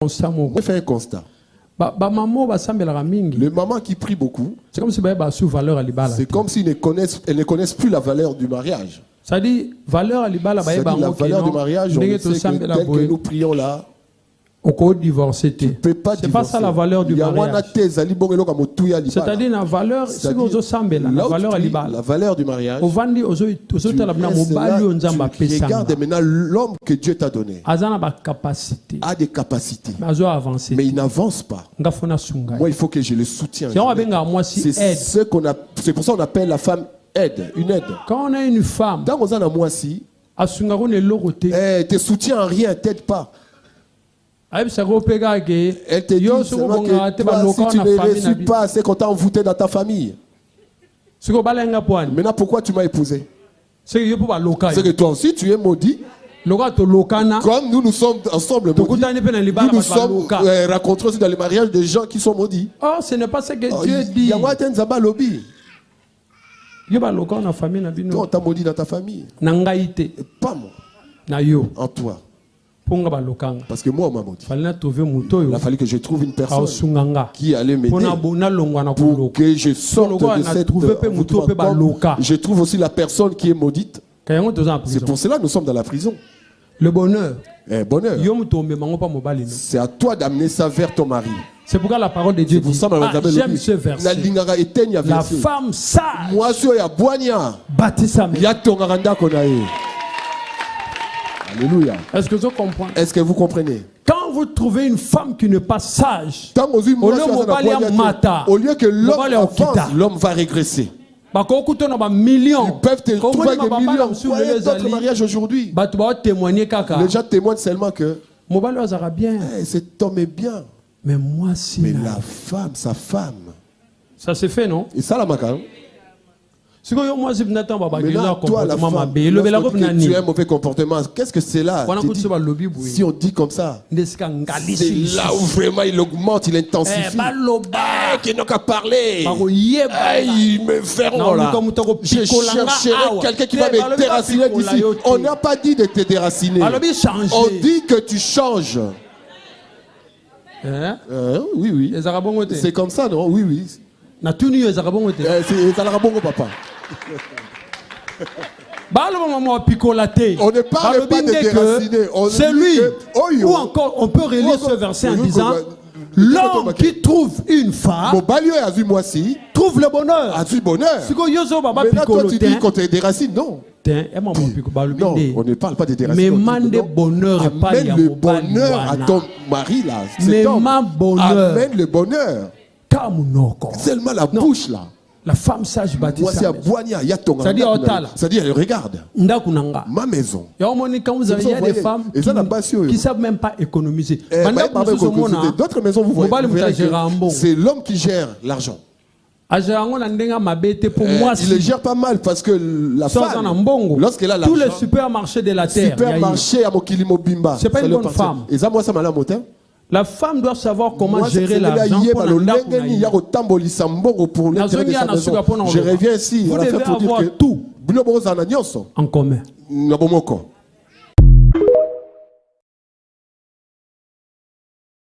J'ai fait un constat. Les mamans qui prient beaucoup, c'est comme si c'est comme s'ils elles ne connaissent plus la valeur du mariage. Ça dit valeur à l'ibala, la valeur du mariage, on sait que tel que nous prions là, on peut divorcer. Tu ne peux pas divorcer. C'est pas ça la valeur du mariage. C'est-à-dire la valeur, la valeur à l'ibala. La valeur du mariage. Regarde maintenant l'homme que Dieu t'a donné. A des capacités. Mais il n'avance pas. Moi, il faut que je le soutienne. C'est pour ça qu'on appelle la femme aide, une aide. Quand on a une femme, elle te soutient en rien, elle ne t'aide pas. Elle te dit seulement que toi, si tu ne réussis pas, c'est qu'on t'a envoûté dans ta famille. Maintenant, pourquoi tu m'as épousé? C'est que toi aussi, tu es maudit. Comme nous sommes ensemble maudits, nous nous sommes rencontrés aussi dans les mariages des gens qui sont maudits. Oh, ce n'est pas ce que Dieu dit. Toi, on t'a maudit dans ta famille. Pas moi. En toi. Parce que moi, on m'a maudit. Il a fallu que je trouve une personne qui allait m'aider pour que je sorte de cette envoûtement. Je trouve aussi la personne qui est maudite. C'est pour cela que nous sommes dans la prison. Le bonheur. Bonheur. C'est à toi d'amener ça vers ton mari. C'est pourquoi la parole de Dieu dit, j'aime ce verset. La femme sage bâtit sa maison. Alléluia. Est-ce que vous comprenez? Est-ce que vous comprenez? Quand vous trouvez une femme qui n'est pas sage, au lieu que l'homme avance, l'homme va régresser. Ils peuvent te trouver avec des millions. Voyez d'autres mariages aujourd'hui. Les gens témoignent seulement que cet homme est bien. Mais moi, si. Mais la femme, sa femme. Ça se fait, non? Et ça, la maca. Maintenant, toi, la femme, lorsque tu as un mauvais comportement, qu'est-ce que c'est là? Si on dit comme ça, c'est là où vraiment il augmente, il intensifie. Qui n'a qu'à parler. Ils me feront là. Je chercherai quelqu'un qui va me déraciner d'ici. On n'a pas dit de te déraciner. On dit que tu changes. Oui, oui. C'est comme ça, non? Oui, oui. C'est Zarabongo, papa. On ne parle pas de déraciner. C'est lui. Ou encore, on peut relire ce verset en disant, l'homme qui trouve une femme trouve le bonheur. Maintenant, toi, tu dis qu'on te déracine. Non. Non, on ne parle pas de déraciner. Amène le bonheur à ton mari là. Amène le bonheur. Seulement la bouche là. La femme sage bâtit sa maison. C'est-à-dire, regarde, ma maison. Quand vous avez des femmes qui ne savent même pas économiser. D'autres maisons, vous voyez, c'est l'homme qui gère l'argent. Il le gère pas mal parce que la femme, lorsqu'elle a l'argent, tous les supermarchés de la terre, c'est pas une bonne femme. La femme doit savoir comment gérer l'argent. Je reviens ici. Vous devez avoir tout en commun.